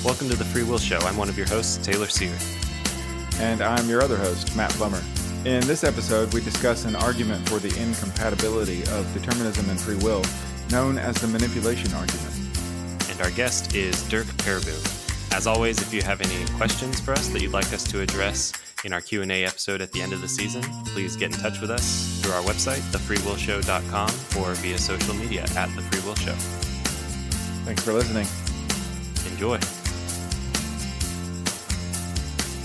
Welcome to the Free Will Show. I'm one of your hosts, Taylor Sear. And I'm your other host, Matt Plummer. In this episode, we discuss an argument for the incompatibility of determinism and free will, known as the manipulation argument. And our guest is Derk Pereboom. As always, if you have any questions for us that you'd like us to address in our Q&A episode at the end of the season, please get in touch with us through our website, thefreewillshow.com, or via social media at The Free Will Show. Thanks for listening. Enjoy.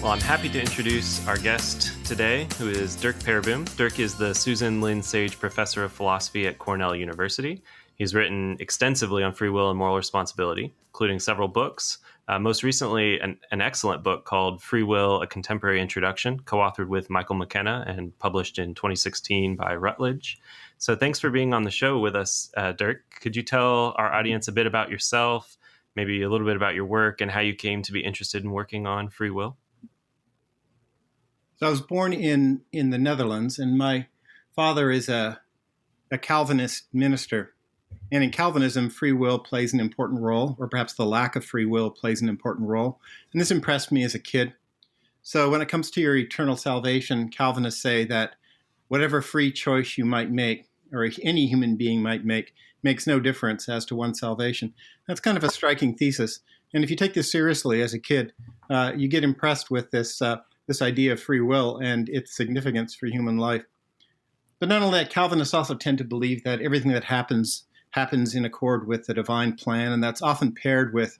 Well, I'm happy to introduce our guest today, who is Derk Pereboom. Dirk is the Susan Lynn Sage Professor of Philosophy at Cornell University. He's written extensively on free will and moral responsibility, including several books. Most recently, an excellent book called Free Will, A Contemporary Introduction, co-authored with Michael McKenna and published in 2016 by Routledge. So thanks for being on the show with us, Dirk. Could you tell our audience a bit about yourself, maybe a little bit about your work and how you came to be interested in working on free will? So I was born in the Netherlands, and my father is a Calvinist minister. And in Calvinism, free will plays an important role, or perhaps the lack of free will plays an important role. And this impressed me as a kid. So when it comes to your eternal salvation, Calvinists say that whatever free choice you might make, or any human being might make, makes no difference as to one's salvation. That's kind of a striking thesis. And if you take this seriously as a kid, you get impressed with this idea of free will and its significance for human life. But not only that, Calvinists also tend to believe that everything that happens in accord with the divine plan, and that's often paired with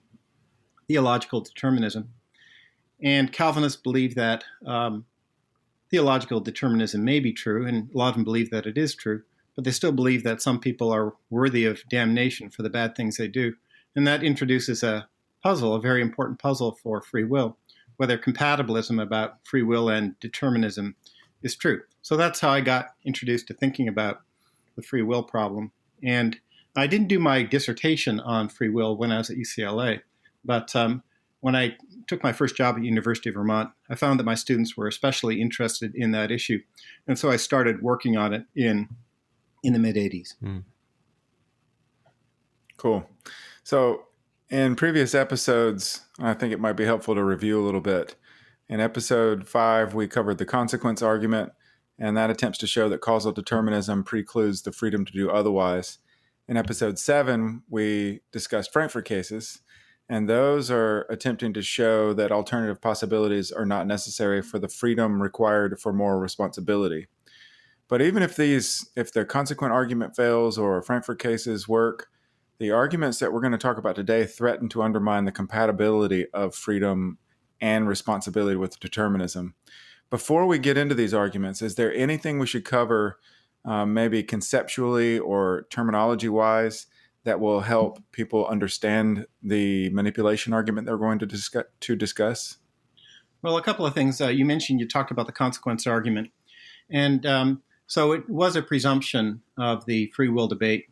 theological determinism. And Calvinists believe that theological determinism may be true, and a lot of them believe that it is true, but they still believe that some people are worthy of damnation for the bad things they do. And that introduces a very important puzzle for free will, whether compatibilism about free will and determinism is true. So that's how I got introduced to thinking about the free will problem. And I didn't do my dissertation on free will when I was at UCLA, but when I took my first job at University of Vermont, I found that my students were especially interested in that issue. And so I started working on it in the mid-'80s. Cool. So in previous episodes, I think it might be helpful to review a little bit. In episode 5, we covered the consequence argument, and that attempts to show that causal determinism precludes the freedom to do otherwise. In episode 7, we discussed Frankfurt cases, and those are attempting to show that alternative possibilities are not necessary for the freedom required for moral responsibility. But even if the consequent argument fails or Frankfurt cases work, the arguments that we're going to talk about today threaten to undermine the compatibility of freedom and responsibility with determinism. Before we get into these arguments, is there anything we should cover maybe conceptually or terminology-wise that will help people understand the manipulation argument they're going to discuss? Well, a couple of things. You talked about the consequence argument. And so it was a presumption of the free will debate,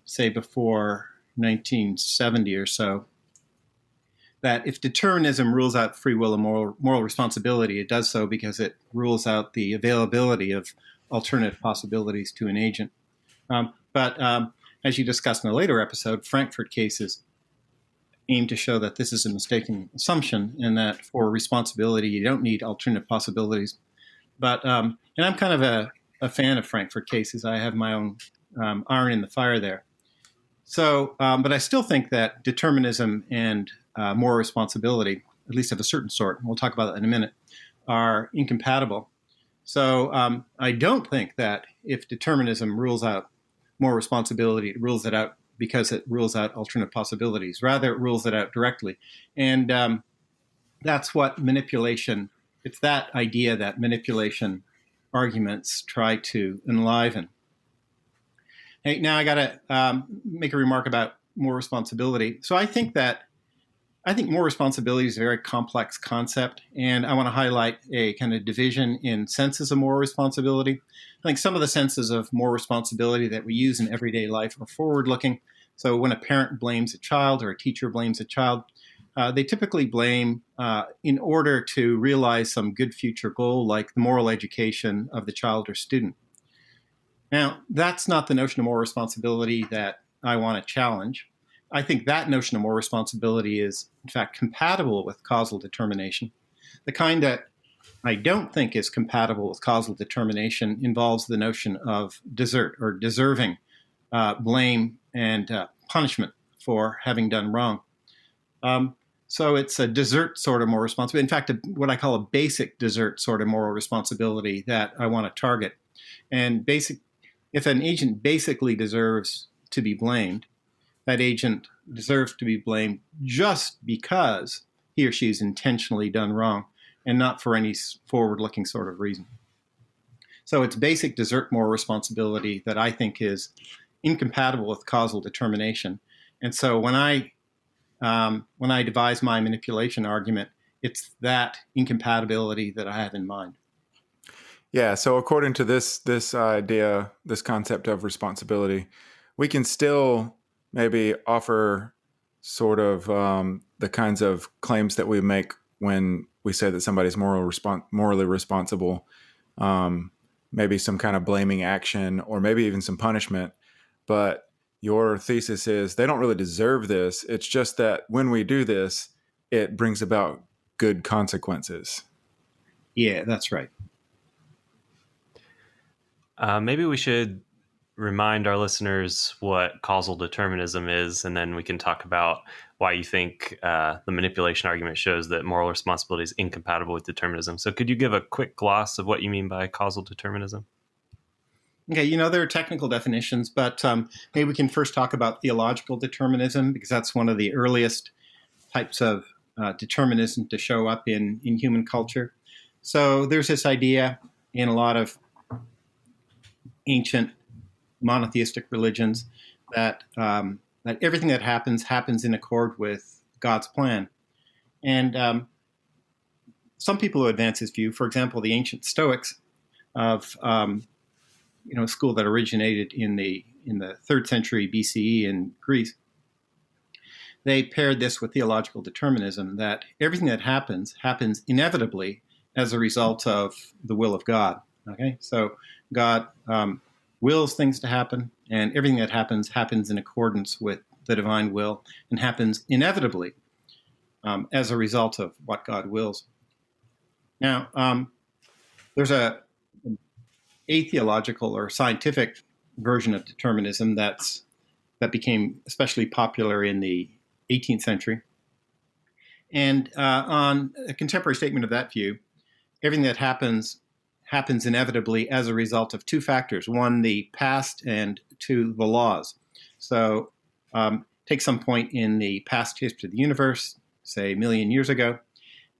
say before 1970 or so, that if determinism rules out free will and moral responsibility, it does so because it rules out the availability of alternative possibilities to an agent. But as you discussed in a later episode, Frankfurt cases aim to show that this is a mistaken assumption and that for responsibility, you don't need alternative possibilities. But and I'm kind of a fan of Frankfurt cases. I have my own iron in the fire there. So, but I still think that determinism and moral responsibility, at least of a certain sort, and we'll talk about that in a minute, are incompatible. So I don't think that if determinism rules out moral responsibility, it rules it out because it rules out alternative possibilities. Rather, it rules it out directly. And that's what manipulation, it's that idea that manipulation arguments try to enliven. Hey, now I got to make a remark about moral responsibility. So I think moral responsibility is a very complex concept, and I want to highlight a kind of division in senses of moral responsibility. I think some of the senses of moral responsibility that we use in everyday life are forward-looking. So when a parent blames a child or a teacher blames a child, they typically blame in order to realize some good future goal, like the moral education of the child or student. Now, that's not the notion of moral responsibility that I want to challenge. I think that notion of moral responsibility is, in fact, compatible with causal determination. The kind that I don't think is compatible with causal determination involves the notion of desert or deserving blame and punishment for having done wrong. So it's a desert sort of moral responsibility. In fact, what I call a basic desert sort of moral responsibility that I want to target. And if an agent basically deserves to be blamed, that agent deserves to be blamed just because he or she has intentionally done wrong and not for any forward-looking sort of reason. So it's basic desert moral responsibility that I think is incompatible with causal determination. And so when I devise my manipulation argument, it's that incompatibility that I have in mind. Yeah, so according to this idea, this concept of responsibility, we can still maybe offer sort of the kinds of claims that we make when we say that somebody's morally responsible, maybe some kind of blaming action or maybe even some punishment. But your thesis is they don't really deserve this. It's just that when we do this, it brings about good consequences. Yeah, that's right. Maybe we should remind our listeners what causal determinism is, and then we can talk about why you think the manipulation argument shows that moral responsibility is incompatible with determinism. So could you give a quick gloss of what you mean by causal determinism? Okay, there are technical definitions, but maybe we can first talk about theological determinism, because that's one of the earliest types of determinism to show up in human culture. So there's this idea in a lot of ancient monotheistic religions that everything that happens in accord with God's plan. And some people who advance this view, for example, the ancient Stoics of a school that originated in the 3rd century BCE in Greece, they paired this with theological determinism, that everything that happens inevitably as a result of the will of God. Okay, so God wills things to happen, and everything that happens in accordance with the divine will and happens inevitably as a result of what God wills. Now, there's a atheological or scientific version of determinism that became especially popular in the 18th century. And on a contemporary statement of that view, everything that happens inevitably as a result of two factors. One, the past, and two, the laws. So take some point in the past history of the universe, say a million years ago,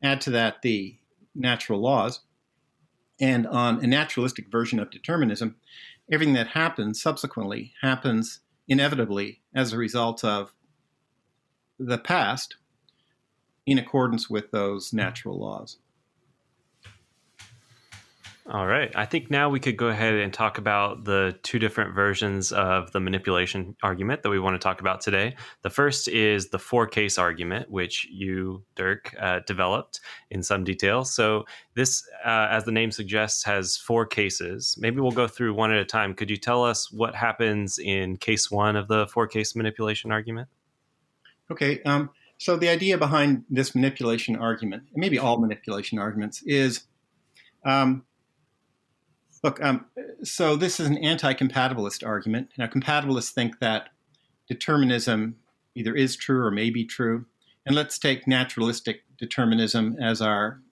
add to that the natural laws, and on a naturalistic version of determinism, everything that happens subsequently happens inevitably as a result of the past in accordance with those natural laws. All right. I think now we could go ahead and talk about the two different versions of the manipulation argument that we want to talk about today. The first is the four-case argument, which you, Dirk, developed in some detail. So this, as the name suggests, has four cases. Maybe we'll go through one at a time. Could you tell us what happens in case one of the four-case manipulation argument? Okay. So the idea behind this manipulation argument, and maybe all manipulation arguments, is so this is an anti-compatibilist argument. Now, compatibilists think that determinism either is true or may be true. And let's take naturalistic determinism as our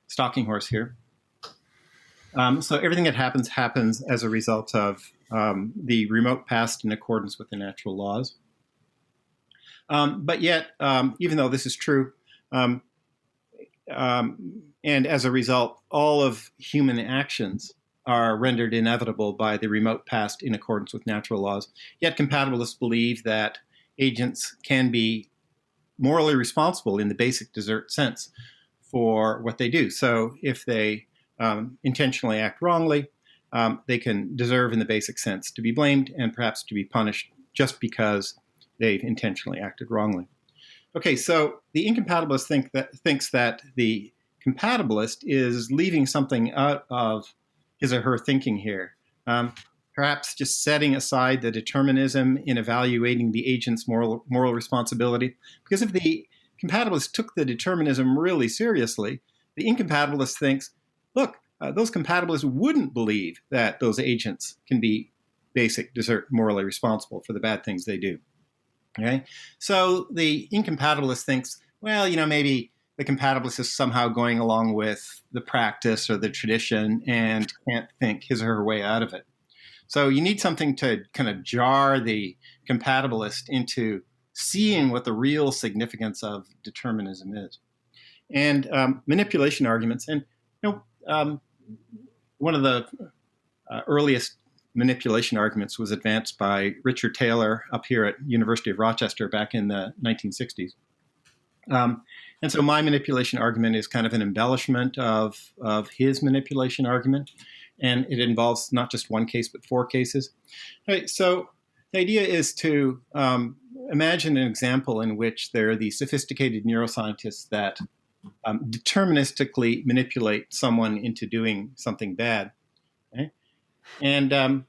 stalking horse here. So everything that happens as a result of the remote past in accordance with the natural laws. But yet, even though this is true, and as a result, all of human actions are rendered inevitable by the remote past in accordance with natural laws. Yet compatibilists believe that agents can be morally responsible in the basic desert sense for what they do. So if they intentionally act wrongly, they can deserve in the basic sense to be blamed and perhaps to be punished just because they've intentionally acted wrongly. Okay, so the incompatibilist thinks that the compatibilist is leaving something out of his or her thinking here. perhaps just setting aside the determinism in evaluating the agent's moral responsibility. Because if the compatibilist took the determinism really seriously, the incompatibilist thinks, look, those compatibilists wouldn't believe that those agents can be morally responsible for the bad things they do. Okay? So the incompatibilist thinks, well, maybe the compatibilist is somehow going along with the practice or the tradition and can't think his or her way out of it. So you need something to kind of jar the compatibilist into seeing what the real significance of determinism is. And manipulation arguments. And one of the earliest manipulation arguments was advanced by Richard Taylor up here at University of Rochester back in the 1960s. And so my manipulation argument is kind of an embellishment of his manipulation argument. And it involves not just one case, but 4 cases. Right, so the idea is to imagine an example in which there are these sophisticated neuroscientists that deterministically manipulate someone into doing something bad. Okay? And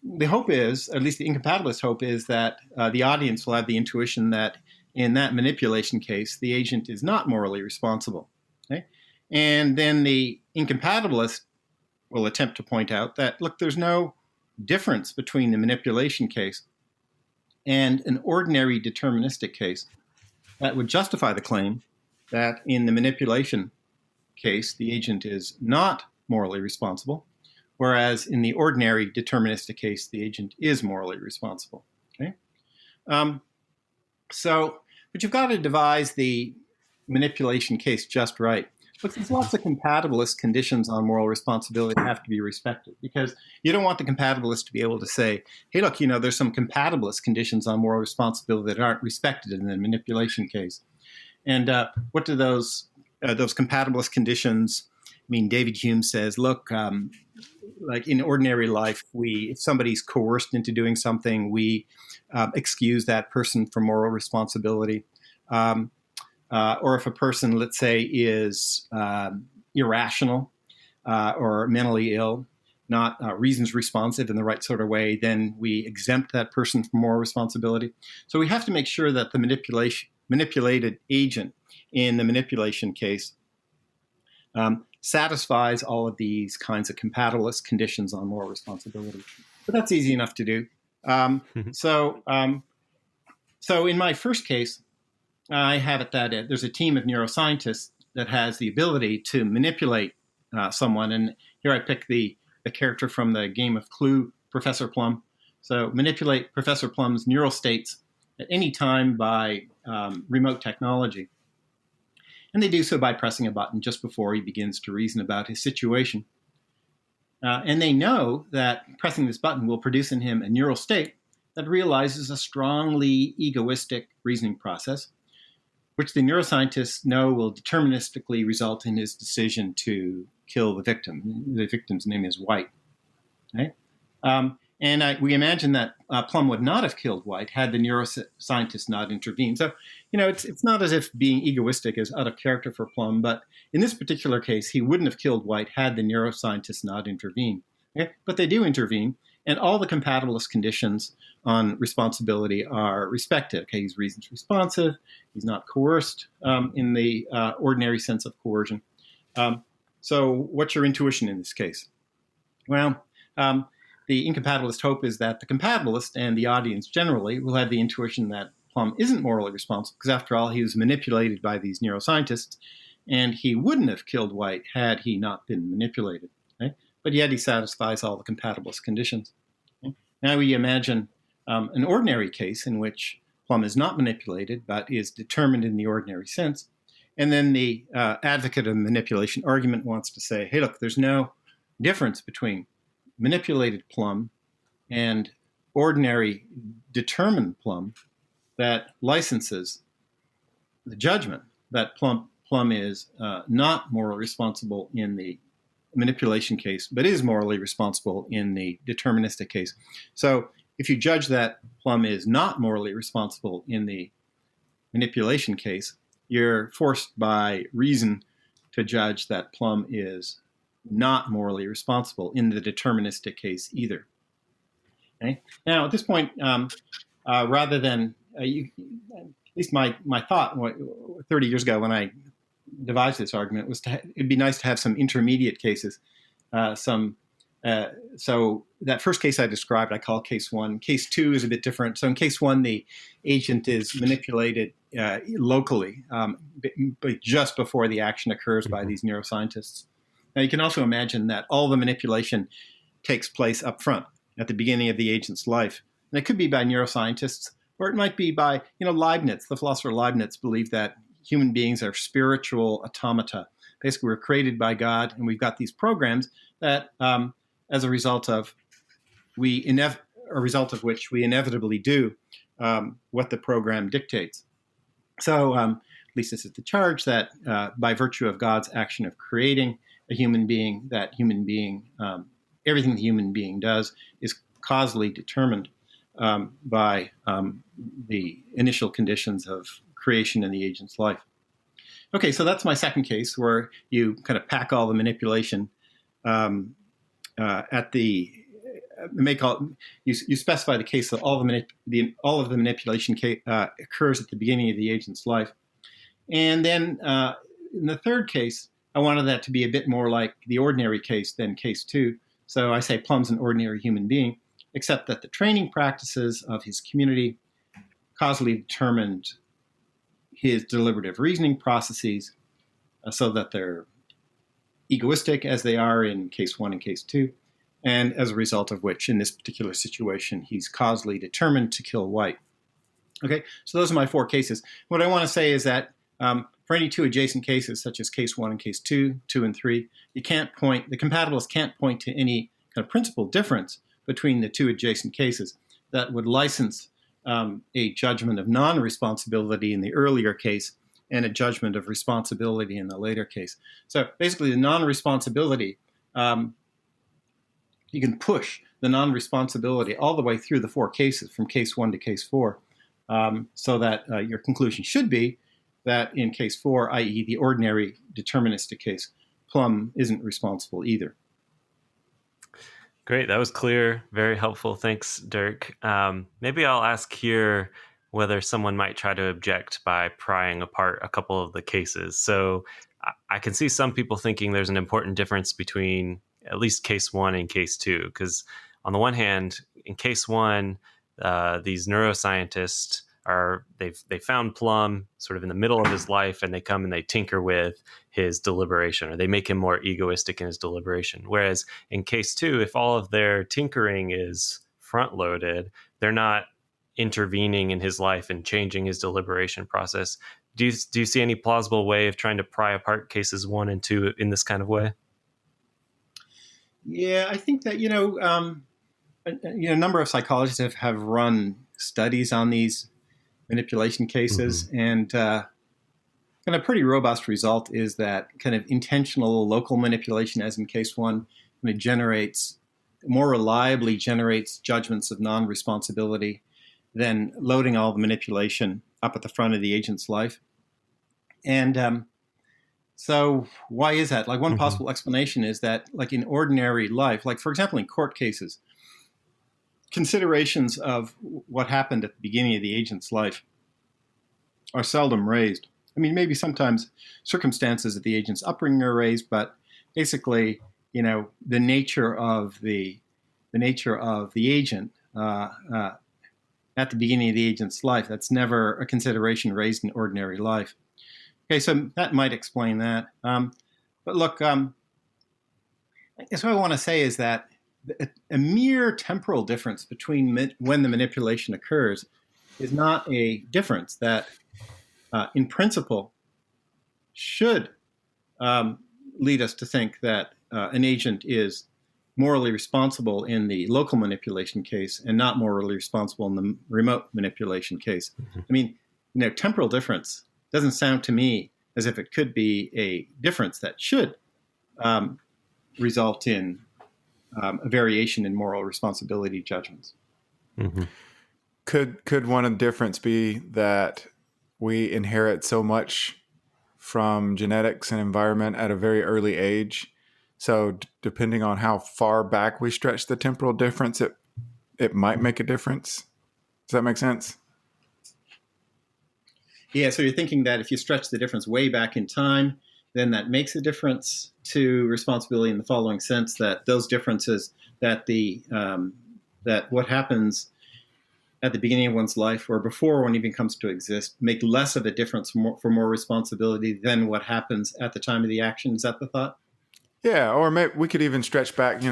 the hope is, at least the incompatibilist hope is, that the audience will have the intuition that in that manipulation case, the agent is not morally responsible. Okay? And then the incompatibilist will attempt to point out that, look, there's no difference between the manipulation case and an ordinary deterministic case that would justify the claim that in the manipulation case, the agent is not morally responsible, whereas in the ordinary deterministic case, the agent is morally responsible. Okay? But you've got to devise the manipulation case just right. Look, there's lots of compatibilist conditions on moral responsibility that have to be respected, because you don't want the compatibilist to be able to say, hey, look, there's some compatibilist conditions on moral responsibility that aren't respected in the manipulation case. And what do those compatibilist conditions mean? David Hume says, look, like in ordinary life, if somebody's coerced into doing something, we excuse that person from moral responsibility. Or if a person, let's say, is irrational or mentally ill, not reasons responsive in the right sort of way, then we exempt that person from moral responsibility. So we have to make sure that the manipulated agent in the manipulation case satisfies all of these kinds of compatibilist conditions on moral responsibility. But that's easy enough to do. So in my first case, I have it that there's a team of neuroscientists that has the ability to manipulate someone. And here I pick the character from the game of Clue, Professor Plum. So manipulate Professor Plum's neural states at any time by remote technology. And they do so by pressing a button just before he begins to reason about his situation. And they know that pressing this button will produce in him a neural state that realizes a strongly egoistic reasoning process, which the neuroscientists know will deterministically result in his decision to kill the victim. The victim's name is White. Okay? We imagine that Plum would not have killed White had the neuroscientists not intervened. So, it's not as if being egoistic is out of character for Plum, but in this particular case, he wouldn't have killed White had the neuroscientists not intervened. Okay? But they do intervene, and all the compatibilist conditions on responsibility are respected. Okay, he's reasons responsive. He's not coerced in the ordinary sense of coercion. So what's your intuition in this case? Well, the incompatibilist hope is that the compatibilist and the audience generally will have the intuition that Plum isn't morally responsible, because after all, he was manipulated by these neuroscientists, and he wouldn't have killed White had he not been manipulated. Okay? But yet he satisfies all the compatibilist conditions. Okay? Now we imagine an ordinary case in which Plum is not manipulated, but is determined in the ordinary sense. And then the advocate of manipulation argument wants to say, hey, look, there's no difference between manipulated Plum and ordinary determined Plum that licenses the judgment that Plum is not morally responsible in the manipulation case, but is morally responsible in the deterministic case. So if you judge that Plum is not morally responsible in the manipulation case, you're forced by reason to judge that Plum is not morally responsible in the deterministic case either. Okay. Now, at this point, rather than at least my thought 30 years ago when I devised this argument was it'd be nice to have some intermediate cases. So that first case I described, I call case 1. Case 2 is a bit different. So in case 1, the agent is manipulated locally, but just before the action occurs by these neuroscientists. Now you can also imagine that all the manipulation takes place up front at the beginning of the agent's life. And it could be by neuroscientists, or it might be by, Leibniz. The philosopher Leibniz believed that human beings are spiritual automata. Basically, we're created by God, and we've got these programs that, as a result of which we inevitably do what the program dictates. So, at least this is the charge, that by virtue of God's action of creating a human being, everything the human being does is causally determined by the initial conditions of creation in the agent's life. Okay, so that's my second case, where you kind of pack all the manipulation you specify the case that all of the manipulation occurs at the beginning of the agent's life, and then in the third case, I wanted that to be a bit more like the ordinary case than case 2. So I say Plum's an ordinary human being, except that the training practices of his community causally determined his deliberative reasoning processes, so that they're egoistic as they are in case 1 and case 2, and as a result of which, in this particular situation, he's causally determined to kill White. Okay, so those are my 4 cases. What I want to say is that for any 2 adjacent cases, such as case 1 and case 2, 2 and 3, the compatibilists can't point to any kind of principal difference between the 2 adjacent cases that would license a judgment of non-responsibility in the earlier case and a judgment of responsibility in the later case. So basically, the non-responsibility, you can push the non-responsibility all the way through the 4 cases, from case 1 to case 4, so that your conclusion should be that in case 4, i.e. the ordinary deterministic case, Plum isn't responsible either. Great. That was clear. Very helpful. Thanks, Dirk. Maybe I'll ask here whether someone might try to object by prying apart a couple of the cases. So I can see some people thinking there's an important difference between at least case 1 and case 2, because on the one hand, in case 1, these neuroscientists they found Plum sort of in the middle of his life, and they come and they tinker with his deliberation, or they make him more egoistic in his deliberation. Whereas in case 2, if all of their tinkering is front loaded, they're not intervening in his life and changing his deliberation process. Do you see any plausible way of trying to pry apart cases 1 and 2 in this kind of way? Yeah, I think that a number of psychologists have run studies on these manipulation cases, and kind of pretty robust result is that kind of intentional local manipulation, as in case 1, more reliably generates judgments of non-responsibility than loading all the manipulation up at the front of the agent's life. And so why is that? Like, one possible explanation is that, like, in ordinary life, like, for example, in court cases, considerations of what happened at the beginning of the agent's life are seldom raised. I mean, maybe sometimes circumstances of the agent's upbringing are raised, but basically, the nature of the agent at the beginning of the agent's life, that's never a consideration raised in ordinary life. Okay, so that might explain that. But look, I guess what I want to say is that a mere temporal difference between when the manipulation occurs is not a difference that, in principle, should lead us to think that an agent is morally responsible in the local manipulation case and not morally responsible in the remote manipulation case. I mean, temporal difference doesn't sound to me as if it could be a difference that should result in a variation in moral responsibility judgments. Could one difference be that we inherit so much from genetics and environment at a very early age? So depending on how far back we stretch the temporal difference, it might make a difference. Does that make sense? Yeah, so you're thinking that if you stretch the difference way back in time, then that makes a difference to responsibility in the following sense, that those differences, that that what happens at the beginning of one's life or before one even comes to exist make less of a difference for more responsibility than what happens at the time of the action. Is that the thought? Yeah, or maybe we could even stretch back,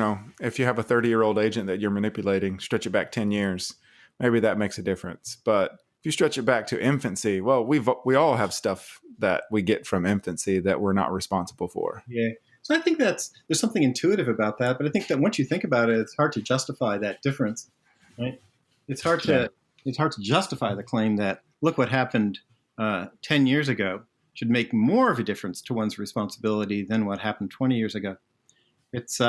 if you have a 30-year-old agent that you're manipulating, stretch it back 10 years. Maybe that makes a difference. But if you stretch it back to infancy, well, we all have stuff that we get from infancy that we're not responsible for. Yeah. So I think there's something intuitive about that, but I think that once you think about it, it's hard to justify that difference, right? It's hard to justify the claim that look what happened 10 years ago should make more of a difference to one's responsibility than what happened 20 years ago. It's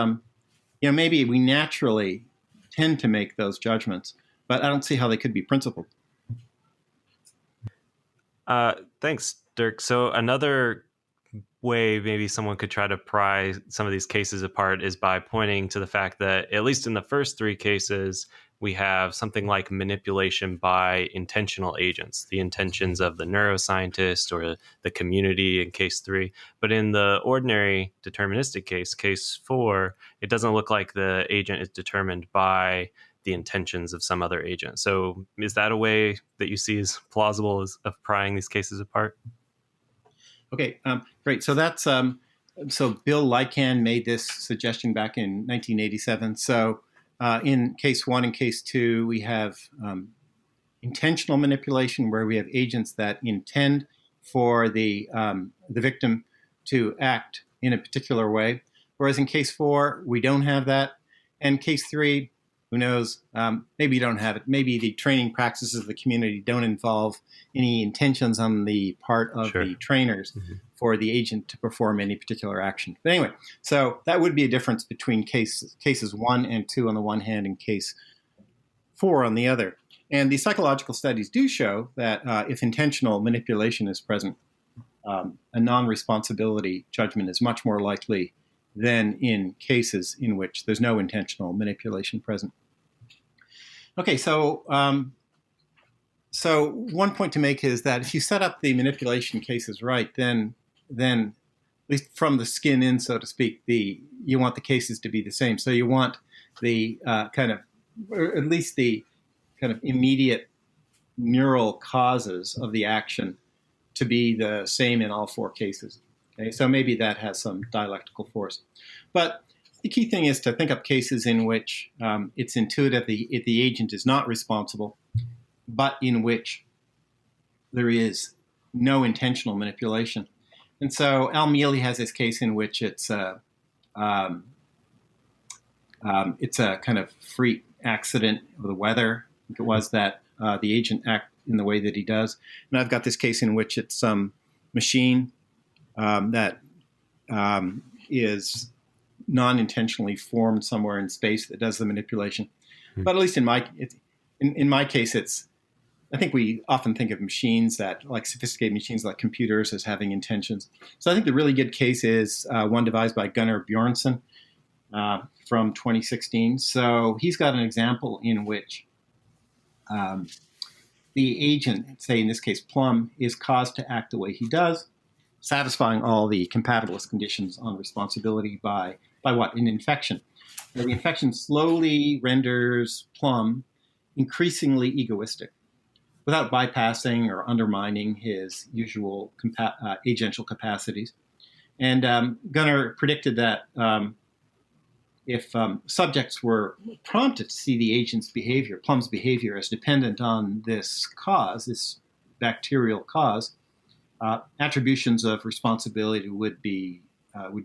maybe we naturally tend to make those judgments, but I don't see how they could be principled. Thanks, Dirk. So another way maybe someone could try to pry some of these cases apart is by pointing to the fact that, at least in the first three cases, we have something like manipulation by intentional agents, the intentions of the neuroscientist or the community in case 3. But in the ordinary deterministic case 4, it doesn't look like the agent is determined by the intentions of some other agent. So is that a way that you see as plausible as of prying these cases apart? Okay, great. So that's so Bill Lycan made this suggestion back in 1987. So in case 1 and case 2, we have intentional manipulation, where we have agents that intend for the victim to act in a particular way. Whereas in case 4, we don't have that. And case 3, who knows? Maybe you don't have it. Maybe the training practices of the community don't involve any intentions on the part of the trainers for the agent to perform any particular action. But anyway, so that would be a difference between cases 1 and 2 on the one hand and case 4 on the other. And the psychological studies do show that if intentional manipulation is present, a non-responsibility judgment is much more likely than in cases in which there's no intentional manipulation present. Okay, so one point to make is that if you set up the manipulation cases right, then at least from the skin in, so to speak, you want the cases to be the same. So you want the or at least the kind of immediate neural causes of the action to be the same in all 4 cases. Okay, so maybe that has some dialectical force, but the key thing is to think up cases in which it's intuitive the agent is not responsible, but in which there is no intentional manipulation. And so Mele has this case in which it's a kind of freak accident of the weather. I think it was that the agent act in the way that he does. And I've got this case in which it's some machine that is non-intentionally formed somewhere in space that does the manipulation. But at least in my case, I think we often think of machines like sophisticated machines like computers as having intentions. So I think the really good case is one devised by Gunnar Bjornsson from 2016. So he's got an example in which the agent, say in this case Plum, is caused to act the way he does, satisfying all the compatibilist conditions on responsibility by what? An infection. Now, the infection slowly renders Plum increasingly egoistic without bypassing or undermining his usual agential capacities. And Gunnar predicted that if subjects were prompted to see the agent's behavior, Plum's behavior, as dependent on this cause, this bacterial cause, attributions of responsibility would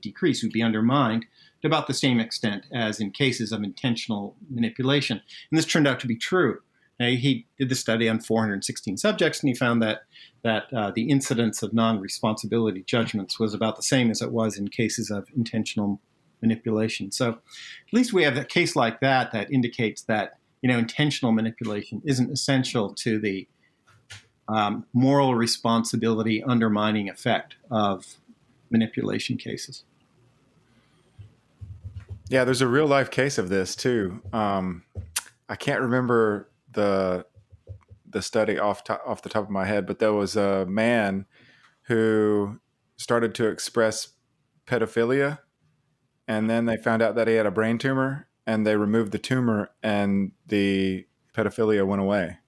decrease, would be undermined to about the same extent as in cases of intentional manipulation. And this turned out to be true. He did the study on 416 subjects, and he found that the incidence of non-responsibility judgments was about the same as it was in cases of intentional manipulation. So at least we have a case like that indicates that intentional manipulation isn't essential to the moral responsibility undermining effect of manipulation cases. Yeah, there's a real life case of this too. I can't remember the study off the top of my head, but there was a man who started to express pedophilia, and then they found out that he had a brain tumor, and they removed the tumor, and the pedophilia went away.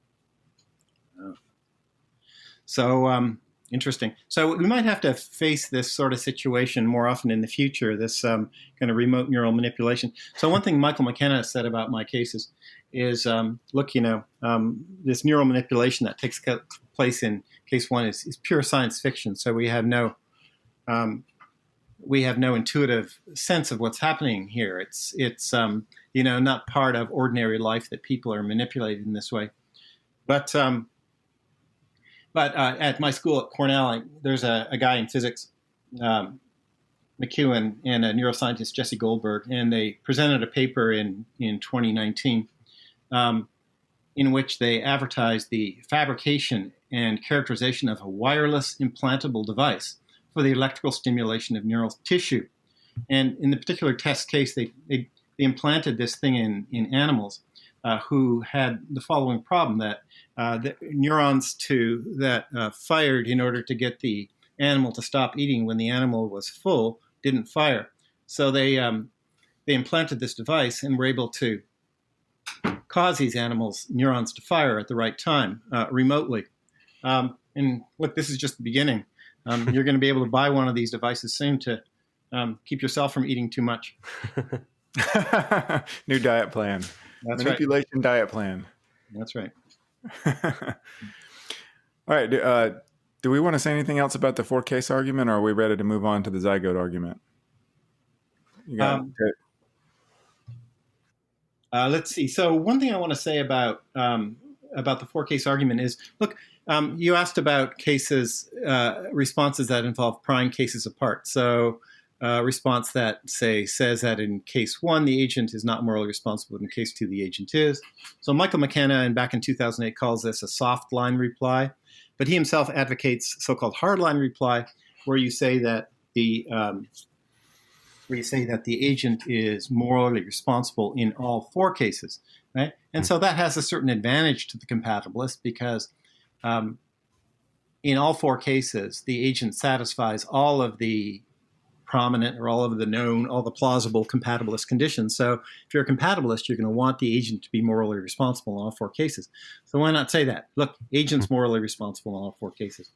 So interesting. So we might have to face this sort of situation more often in the future, this kind of remote neural manipulation. So one thing Michael McKenna said about my cases is, look, this neural manipulation that takes place in case one is pure science fiction. So we have no intuitive sense of what's happening here. It's not part of ordinary life that people are manipulated in this way. But at my school at Cornell, there's a guy in physics, McEwen, and a neuroscientist, Jesse Goldberg, and they presented a paper in 2019 in which they advertised the fabrication and characterization of a wireless implantable device for the electrical stimulation of neural tissue. And in the particular test case, they implanted this thing in animals who had the following problem, that the neurons that fired in order to get the animal to stop eating when the animal was full didn't fire. So they implanted this device and were able to cause these animals' neurons to fire at the right time remotely. And look, this is just the beginning. You're going to be able to buy one of these devices soon to keep yourself from eating too much. New diet plan. That's Manipulation right. Diet plan. That's right. All right. Do we want to say anything else about the four-case argument, or are we ready to move on to the zygote argument? Let's see. So one thing I want to say about the four-case argument is, look, you asked about responses that involve prying cases apart. So a response that, say, says that in case one, the agent is not morally responsible, but in case two, the agent is. So Michael McKenna, and back in 2008, calls this a soft line reply, but he himself advocates so-called hard line reply, where you say that the agent is morally responsible in all four cases, right? And so that has a certain advantage to the compatibilist, because in all four cases, the agent satisfies all of the prominent, or all of the known, all the plausible compatibilist conditions. So if you're a compatibilist, you're going to want the agent to be morally responsible in all four cases. So why not say that? Look, agent's morally responsible in all four cases.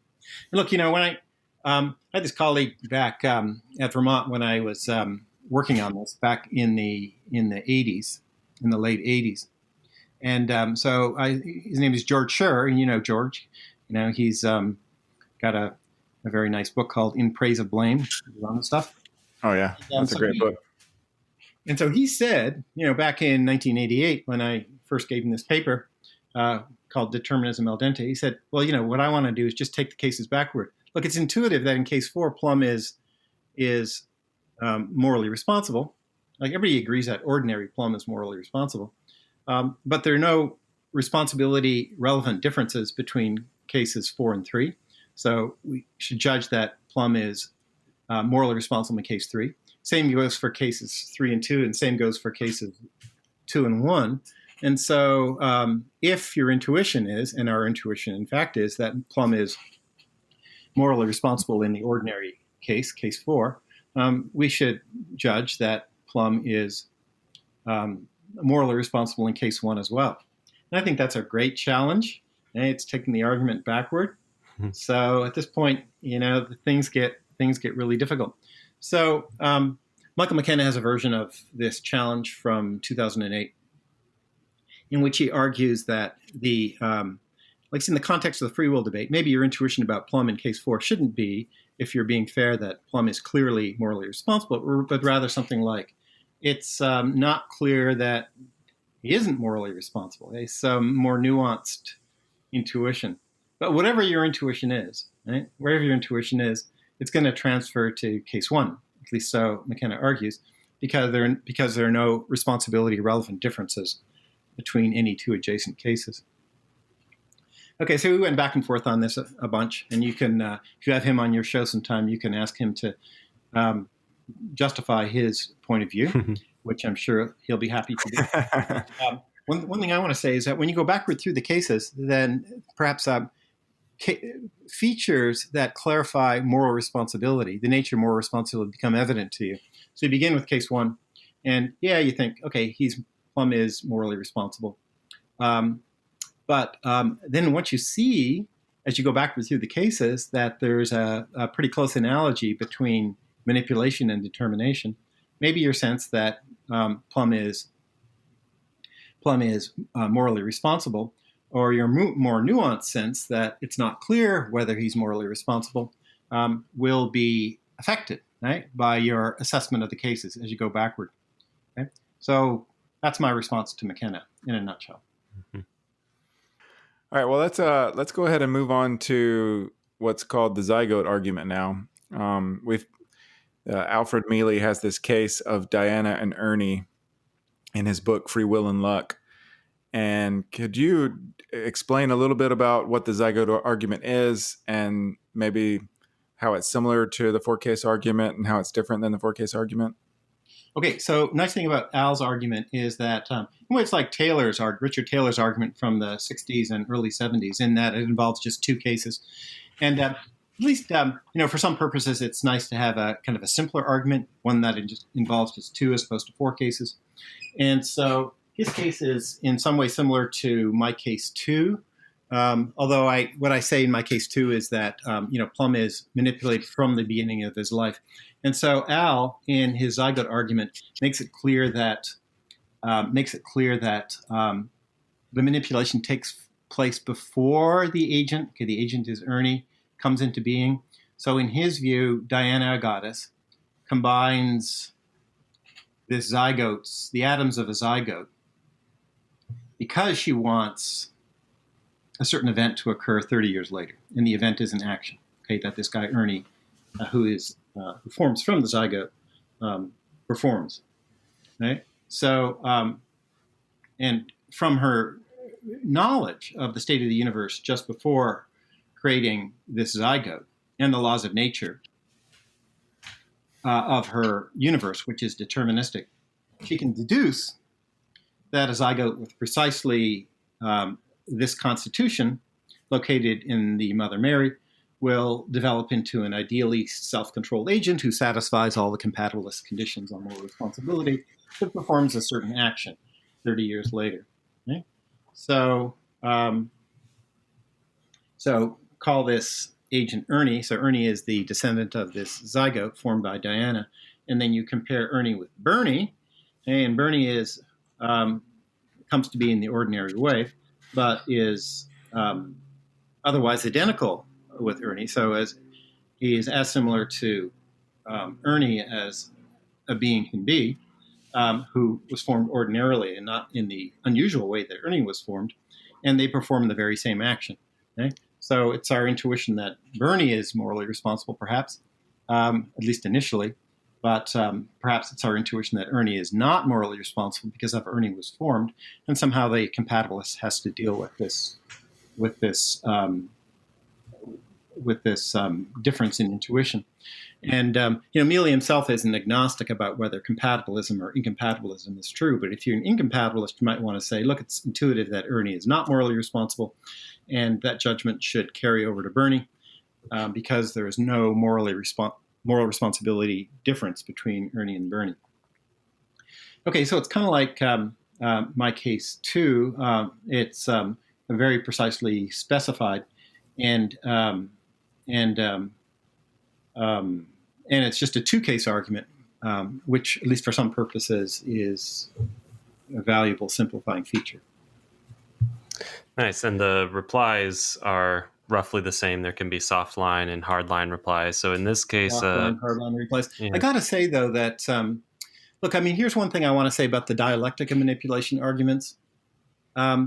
And look, when I had this colleague back at Vermont when I was working on this back in the 80s, in the late 80s. And his name is George Scher, and George, he's got a very nice book called In Praise of Blame, on the stuff. Oh yeah, that's a great book. And so he said, back in 1988, when I first gave him this paper called Determinism al dente, he said, well, what I want to do is just take the cases backward. Look, it's intuitive that in case 4, Plum is morally responsible. Like, everybody agrees that ordinary Plum is morally responsible. But there are no responsibility relevant differences between cases 4 and 3. So we should judge that Plum is morally responsible in case 3. Same goes for cases 3 and 2, and same goes for cases 2 and 1. And so if your intuition is, and our intuition in fact is, that Plum is morally responsible in the ordinary case 4, we should judge that Plum is morally responsible in case 1 as well. And I think that's a great challenge. And it's taking the argument backward. So at this point, things get really difficult. So Michael McKenna has a version of this challenge from 2008, in which he argues that like in the context of the free will debate, maybe your intuition about Plum in case 4 shouldn't be, if you're being fair, that Plum is clearly morally responsible, but rather something like, it's not clear that he isn't morally responsible. It's some more nuanced intuition. But whatever your intuition is, right? Wherever your intuition is, it's going to transfer to case 1. At least so McKenna argues, because there are no responsibility relevant differences between any two adjacent cases. Okay, so we went back and forth on this a bunch, and you can, if you have him on your show sometime, you can ask him to justify his point of view, which I'm sure he'll be happy to do. One thing I want to say is that when you go backward through the cases, then perhaps features that clarify moral responsibility, the nature of moral responsibility, become evident to you. So you begin with case one, and you think, okay, Plum is morally responsible. But then once you see, as you go backward through the cases, that there's a pretty close analogy between manipulation and determination, maybe your sense that Plum is morally responsible, or your more nuanced sense that it's not clear whether he's morally responsible, will be affected, right, by your assessment of the cases as you go backward. Okay? So that's my response to McKenna in a nutshell. Mm-hmm. All right, well, let's go ahead and move on to what's called the Zygote argument now. Alfred Mele has this case of Diana and Ernie in his book Free Will and Luck. And could you explain a little bit about what the Zygote argument is, and maybe how it's similar to the four-case argument and how it's different than the four-case argument? Okay, so nice thing about Al's argument is that it's like Richard Taylor's argument from the 60s and early 70s, in that it involves just two cases. And at least, for some purposes, it's nice to have a kind of a simpler argument, one that involves just two as opposed to four cases. And so his case is in some way similar to my case two, although what I say in my case two is that Plum is manipulated from the beginning of his life. And so Al, in his Zygote argument, makes it clear that the manipulation takes place before the agent. Okay, the agent is Ernie, comes into being. So in his view, Diana, a goddess, combines the atoms of a zygote, because she wants a certain event to occur 30 years later, and the event is an action. Okay, that this guy Ernie, who forms from the zygote, performs. Right. So, and from her knowledge of the state of the universe just before creating this zygote and the laws of nature of her universe, which is deterministic, she can deduce that a zygote with precisely this constitution located in the Mother Mary will develop into an ideally self-controlled agent who satisfies all the compatibilist conditions on moral responsibility, but performs a certain action 30 years later. Okay? So call this agent Ernie. So Ernie is the descendant of this zygote formed by Diana. And then you compare Ernie with Bernie, and Bernie comes to be in the ordinary way, but is otherwise identical with Ernie. So he is as similar to Ernie as a being can be, who was formed ordinarily and not in the unusual way that Ernie was formed, and they perform the very same action. Okay? So it's our intuition that Bernie is morally responsible, perhaps, at least initially, but perhaps it's our intuition that Ernie is not morally responsible because of Ernie was formed, and somehow the compatibilist has to deal with this difference in intuition. And Mele himself is an agnostic about whether compatibilism or incompatibilism is true. But if you're an incompatibilist, you might want to say, look, it's intuitive that Ernie is not morally responsible, and that judgment should carry over to Bernie because there is no moral responsibility difference between Ernie and Bernie. Okay, so it's kind of like my case too. It's very precisely specified, and it's just a two-case argument, which, at least for some purposes, is a valuable simplifying feature. Nice. And the replies are roughly the same. There can be soft line and hard line replies. So in this case, hard line replies. Yeah. I got to say, though, that, look, I mean, here's one thing I want to say about the dialectic of manipulation arguments. I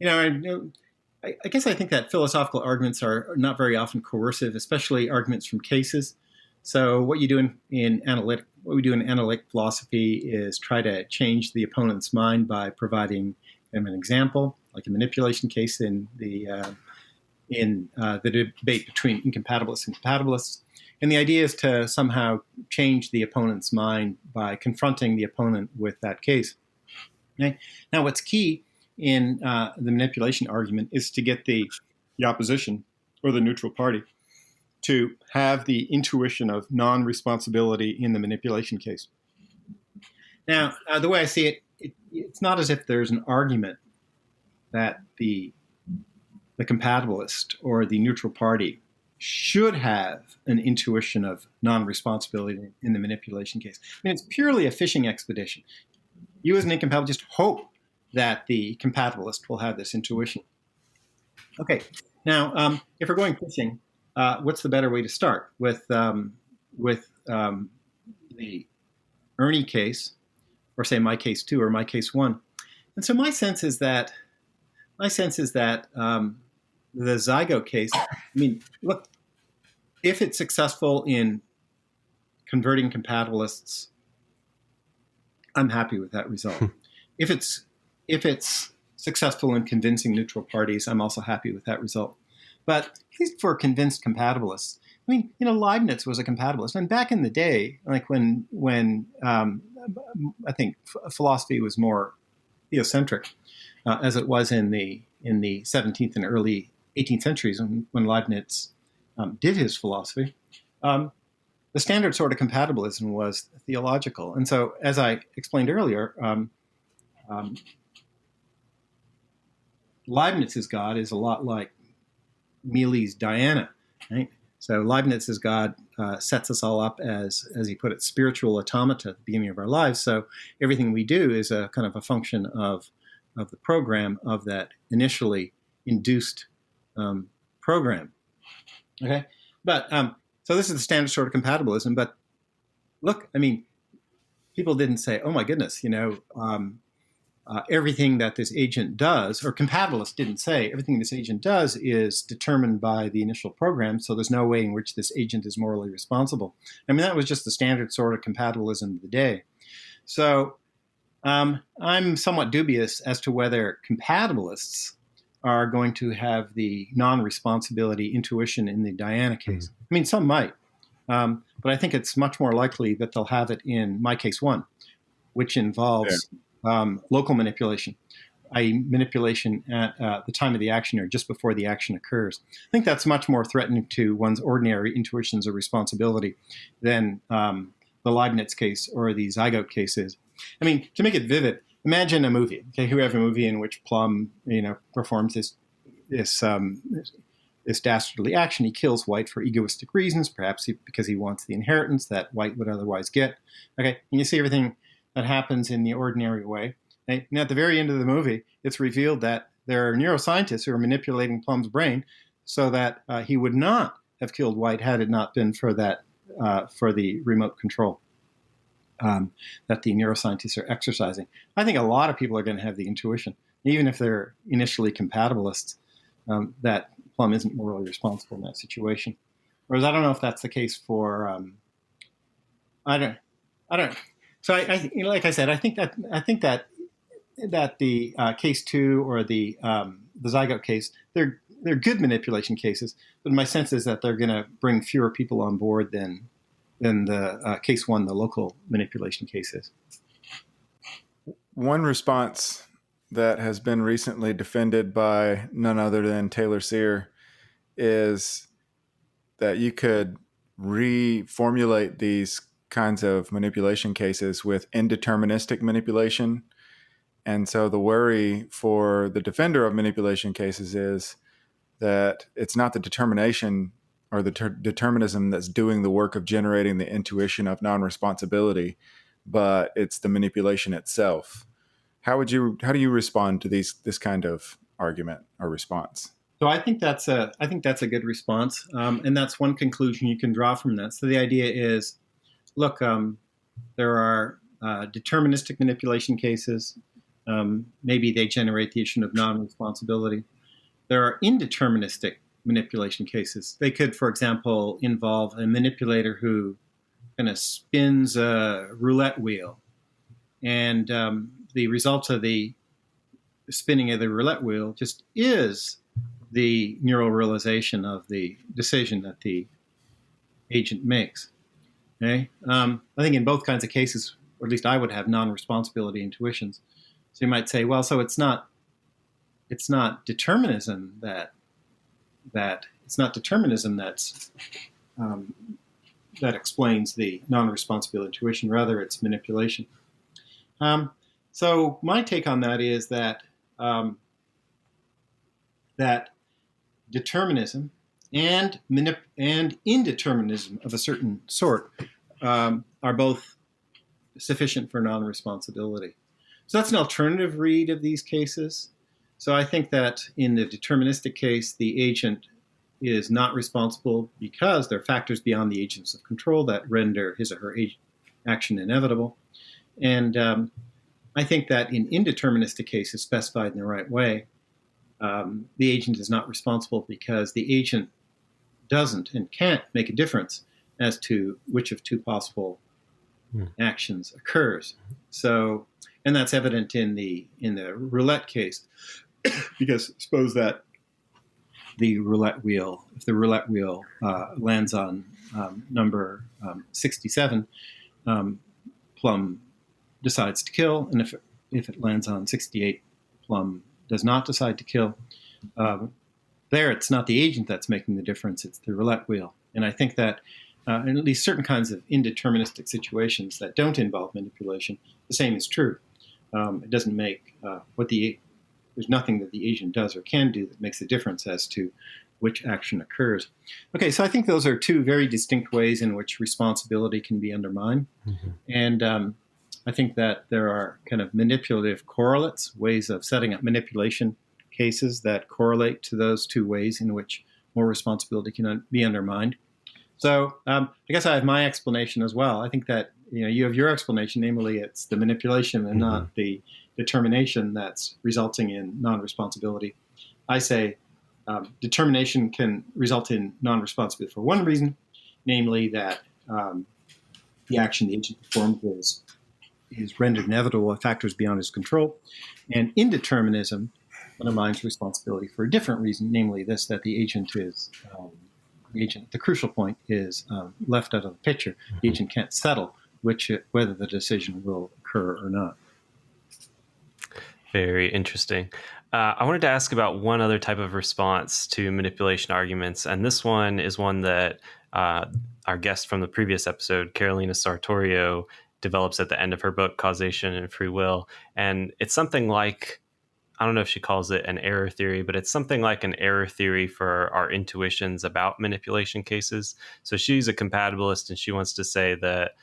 guess I think that philosophical arguments are not very often coercive, especially arguments from cases. So what we do in analytic philosophy is try to change the opponent's mind by providing them an example, like a manipulation case in the debate between incompatibilists and compatibilists. And the idea is to somehow change the opponent's mind by confronting the opponent with that case. Okay? Now, what's key in the manipulation argument is to get the opposition or the neutral party to have the intuition of non-responsibility in the manipulation case. Now, the way I see it, it's not as if there's an argument that the compatibilist or the neutral party should have an intuition of non-responsibility in the manipulation case. I mean, it's purely a fishing expedition. You as an incompatibilist hope that the compatibilist will have this intuition. Okay, now, if we're going fishing, what's the better way to start? With the Ernie case, or say my case 2 or my case 1. And so my sense is that the Zygote case, I mean, look, if it's successful in converting compatibilists, I'm happy with that result. If it's successful in convincing neutral parties, I'm also happy with that result. But at least for convinced compatibilists, I mean, Leibniz was a compatibilist, and back in the day, like when I think philosophy was more theocentric, as it was in the 17th and early 18th centuries when Leibniz did his philosophy. The standard sort of compatibilism was theological. And so, as I explained earlier, Leibniz's God is a lot like Mele's Diana, right? So Leibniz's God sets us all up as he put it, spiritual automata at the beginning of our lives. So everything we do is a kind of a function of the program of that initially induced program. Okay, but so this is the standard sort of compatibilism. But look, I mean, people didn't say, "Oh my goodness," everything that this agent does, or compatibilists didn't say, everything this agent does is determined by the initial program, so there's no way in which this agent is morally responsible. I mean, that was just the standard sort of compatibilism of the day. So I'm somewhat dubious as to whether compatibilists are going to have the non-responsibility intuition in the Diana case. I mean, some might, but I think it's much more likely that they'll have it in my case 1, which involves local manipulation, i.e. manipulation at the time of the action or just before the action occurs. I think that's much more threatening to one's ordinary intuitions of responsibility than the Leibniz case or the Zygote case is. I mean, to make it vivid, imagine a movie. Okay, you have a movie in which Plum, performs this dastardly action. He kills White for egoistic reasons, perhaps because he wants the inheritance that White would otherwise get. Okay, and you see everything that happens in the ordinary way. Okay? And at the very end of the movie, it's revealed that there are neuroscientists who are manipulating Plum's brain so that he would not have killed White had it not been for the remote control that the neuroscientists are exercising. I think a lot of people are going to have the intuition, even if they're initially compatibilists, that Plum isn't morally responsible in that situation. Whereas I don't know if that's the case for I don't. So like I said, I think that the case 2 or the Zygote case, they're good manipulation cases, but my sense is that they're going to bring fewer people on board than the case 1, the local manipulation cases. One response that has been recently defended by none other than Taylor Sear is that you could reformulate these kinds of manipulation cases with indeterministic manipulation. And so the worry for the defender of manipulation cases is that it's not the determination or the determinism that's doing the work of generating the intuition of non-responsibility, but it's the manipulation itself. How do you respond to this kind of argument or response? So I think that's a good response, and that's one conclusion you can draw from that. So the idea is, look, there are deterministic manipulation cases. Maybe they generate the issue of non-responsibility. There are indeterministic manipulation cases. They could, for example, involve a manipulator who kind of spins a roulette wheel, and the result of the spinning of the roulette wheel just is the neural realization of the decision that the agent makes. Okay? I think in both kinds of cases, or at least I would have non-responsibility intuitions. So you might say, well, so it's not determinism that it's not determinism that explains the non-responsible intuition. Rather, it's manipulation. So my take on that is that that determinism and indeterminism of a certain sort are both sufficient for non-responsibility. So that's an alternative read of these cases. So I think that in the deterministic case, the agent is not responsible because there are factors beyond the agents of control that render his or her action inevitable. And I think that in indeterministic cases specified in the right way, the agent is not responsible because the agent doesn't and can't make a difference as to which of two possible actions occurs. So, and that's evident in the roulette case, because suppose that the roulette wheel, if the roulette wheel lands on number 67, Plum decides to kill, and if it lands on 68, Plum does not decide to kill. There, it's not the agent that's making the difference; it's the roulette wheel. And I think that in at least certain kinds of indeterministic situations that don't involve manipulation, the same is true. It doesn't make there's nothing that the agent does or can do that makes a difference as to which action occurs. Okay, so I think those are two very distinct ways in which responsibility can be undermined. Mm-hmm. And I think that there are kind of manipulative correlates, ways of setting up manipulation cases that correlate to those two ways in which more responsibility can be undermined. So I guess I have my explanation as well. I think that you have your explanation, namely it's the manipulation and not the determination that's resulting in non-responsibility. I say determination can result in non-responsibility for one reason, namely that the action the agent performs is rendered inevitable by factors beyond his control. And indeterminism undermines responsibility for a different reason, namely this, that the agent is the crucial point is left out of the picture. The agent can't settle whether the decision will occur or not. Very interesting. I wanted to ask about one other type of response to manipulation arguments, and this one is one that our guest from the previous episode, Carolina Sartorio, develops at the end of her book, Causation and Free Will. And it's something like, I don't know if she calls it an error theory, but it's something like an error theory for our intuitions about manipulation cases. So she's a compatibilist, and she wants to say that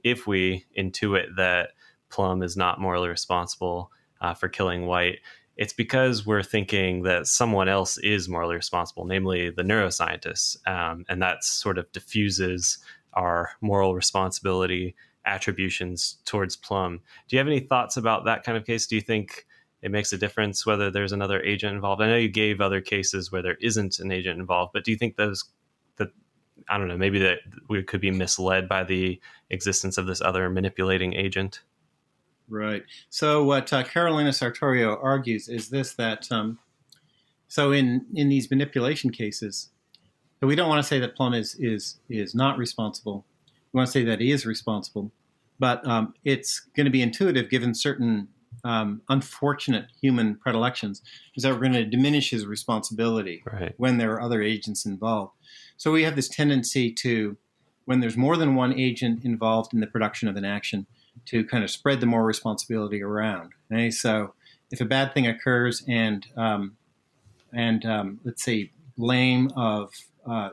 if we intuit that Plum is not morally responsible for killing White, it's because we're thinking that someone else is morally responsible, namely the neuroscientists. And that sort of diffuses our moral responsibility attributions towards Plum. Do you have any thoughts about that kind of case? Do you think it makes a difference whether there's another agent involved? I know you gave other cases where there isn't an agent involved, but do you think I don't know, maybe that we could be misled by the existence of this other manipulating agent? Right. So what Carolina Sartorio argues is this, that so in these manipulation cases, so we don't want to say that Plum is not responsible. We want to say that he is responsible, but it's going to be intuitive given certain unfortunate human predilections, is that we're going to diminish his responsibility when there are other agents involved. So we have this tendency to, when there's more than one agent involved in the production of an action, to kind of spread the moral responsibility around. Okay? So if a bad thing occurs and let's say blame of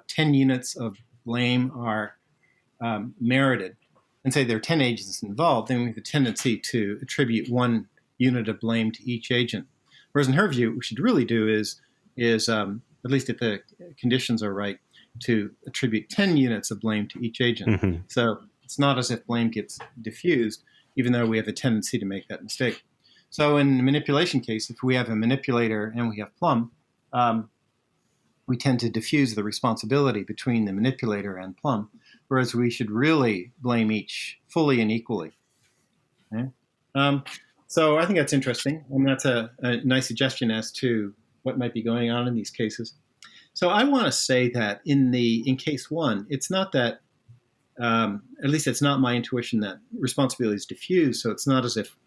10 units of blame are merited, and say there are 10 agents involved, then we have a tendency to attribute one unit of blame to each agent. Whereas in her view, what we should really do is at least if the conditions are right, to attribute 10 units of blame to each agent. Mm-hmm. So it's not as if blame gets diffused, even though we have a tendency to make that mistake. So in the manipulation case, if we have a manipulator and we have Plum, we tend to diffuse the responsibility between the manipulator and Plum, whereas we should really blame each fully and equally. Okay? So I think that's interesting, and that's a nice suggestion as to what might be going on in these cases. So I want to say that in case one, it's not that, at least it's not my intuition that responsibility is diffused. So it's not as if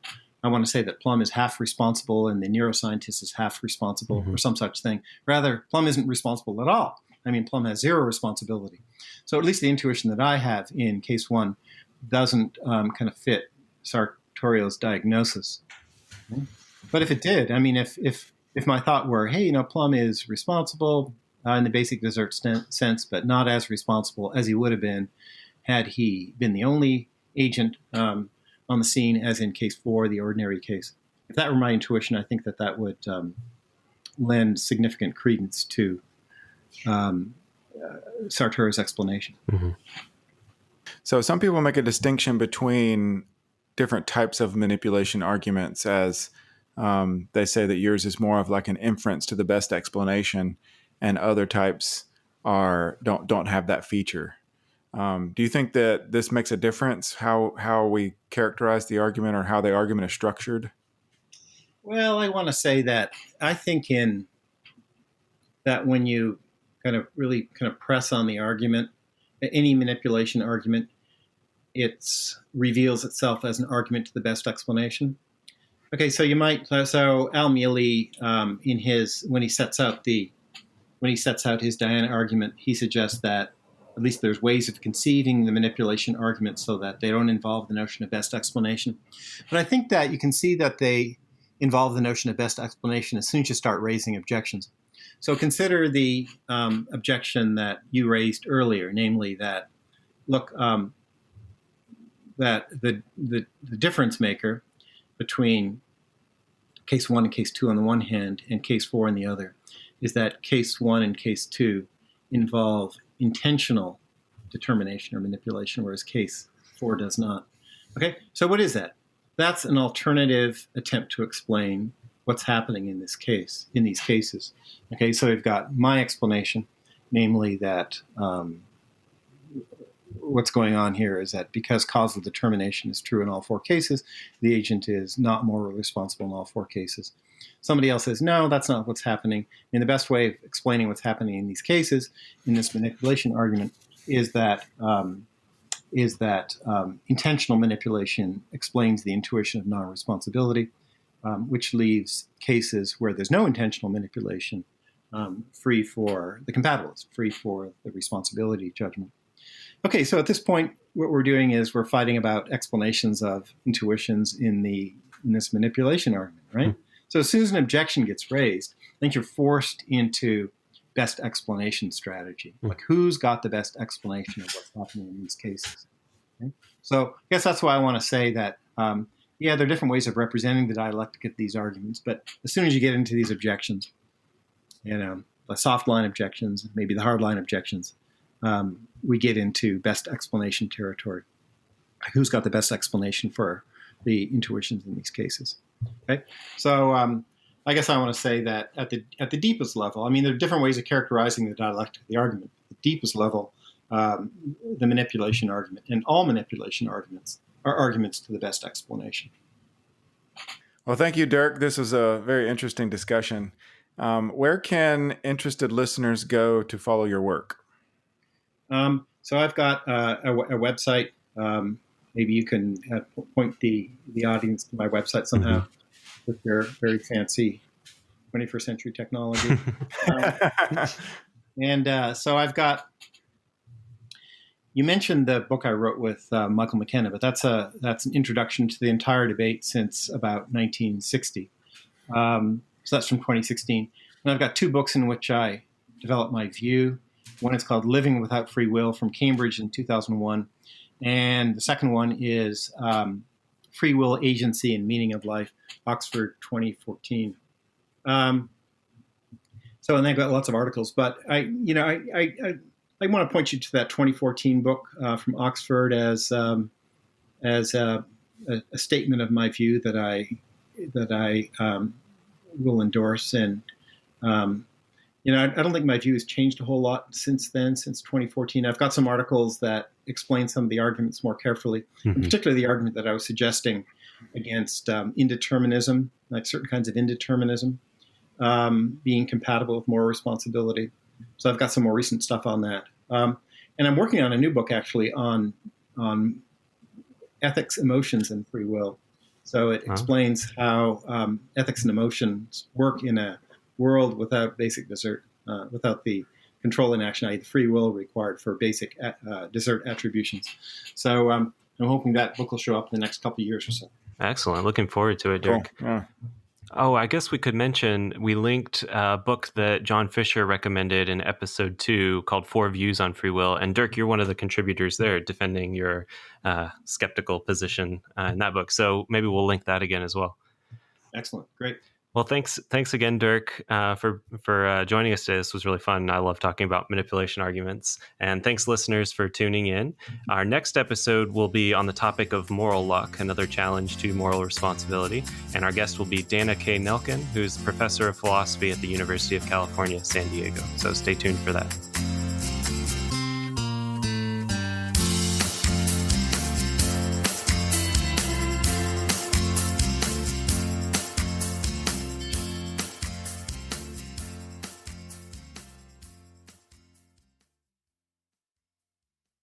I want to say that Plum is half responsible and the neuroscientist is half responsible or some such thing. Rather, Plum isn't responsible at all. I mean, Plum has zero responsibility. So at least the intuition that I have in case one doesn't kind of fit Sartorial's diagnosis. Okay? But if it did, I mean, if my thought were, hey, Plum is responsible in the basic desert sense, but not as responsible as he would have been had he been the only agent on the scene, as in case 4, the ordinary case. If that were my intuition, I think that would lend significant credence to Sartori's explanation. Mm-hmm. So some people make a distinction between different types of manipulation arguments, as they say that yours is more of like an inference to the best explanation, and other types don't have that feature. Do you think that this makes a difference, how we characterize the argument or how the argument is structured? Well, I want to say that I think that when you kind of really kind of press on the argument, any manipulation argument, it reveals itself as an argument to the best explanation. Okay, so Al Mele, when he sets out his Diana argument, he suggests that at least there's ways of conceiving the manipulation argument so that they don't involve the notion of best explanation. But I think that you can see that they involve the notion of best explanation as soon as you start raising objections. So consider the objection that you raised earlier, namely that, look, that the difference maker between case 1 and case 2 on the one hand and case 4 on the other is that case 1 and case 2 involve intentional determination or manipulation, whereas case 4 does not. Okay, so what is that? That's an alternative attempt to explain what's happening in these cases. Okay, so we've got my explanation, namely that what's going on here is that because causal determination is true in all 4 cases, the agent is not morally responsible in all 4 cases. Somebody else says, no, that's not what's happening. And the best way of explaining what's happening in these cases, in this manipulation argument, is that intentional manipulation explains the intuition of non-responsibility, which leaves cases where there's no intentional manipulation free for the compatibilist, free for the responsibility judgment. Okay, so at this point, what we're doing is we're fighting about explanations of intuitions in this manipulation argument, right? Mm-hmm. So as soon as an objection gets raised, I think you're forced into best explanation strategy. Mm-hmm. Like, who's got the best explanation of what's happening in these cases? Okay? So I guess that's why I want to say that, there are different ways of representing the dialectic of these arguments, but as soon as you get into these objections, the soft line objections, maybe the hard line objections, we get into best explanation territory. Who's got the best explanation for the intuitions in these cases? Okay, so I guess I want to say that at the deepest level, I mean, there are different ways of characterizing the dialectic of the argument. At the deepest level, the manipulation argument, and all manipulation arguments are arguments to the best explanation. Well, thank you, Dirk. This was a very interesting discussion. Where can interested listeners go to follow your work? So I've got a website. Maybe you can point the audience to my website somehow with your very fancy 21st century technology. So I've got, you mentioned the book I wrote with Michael McKenna, but that's an introduction to the entire debate since about 1960. So that's from 2016. And I've got 2 books in which I develop my view. One is called Living Without Free Will from Cambridge in 2001. And the second one is Free Will, Agency, and Meaning of Life, Oxford 2014. And they've got lots of articles. But I want to point you to that 2014 book from Oxford as a statement of my view that I will endorse. And I don't think my view has changed a whole lot since then, since 2014. I've got some articles that explain some of the arguments more carefully, in particular the argument that I was suggesting against indeterminism, like certain kinds of indeterminism, being compatible with moral responsibility. So I've got some more recent stuff on that. And I'm working on a new book, actually, on ethics, emotions, and free will. So it explains how ethics and emotions work in a world without basic desert, without the controlling action, i.e. the free will required for basic desert attributions. So I'm hoping that book will show up in the next couple of years or so. Excellent. Looking forward to it, Dirk. Cool. Yeah. Oh, I guess we could mention we linked a book that John Fisher recommended in episode 2 called 4 Views on Free Will. And Dirk, you're one of the contributors there defending your skeptical position in that book. So maybe we'll link that again as well. Excellent. Great. Well, thanks again, Dirk, for joining us today. This was really fun. I love talking about manipulation arguments. And thanks, listeners, for tuning in. Our next episode will be on the topic of moral luck, another challenge to moral responsibility. And our guest will be Dana K. Nelkin, who's professor of philosophy at the University of California, San Diego. So stay tuned for that.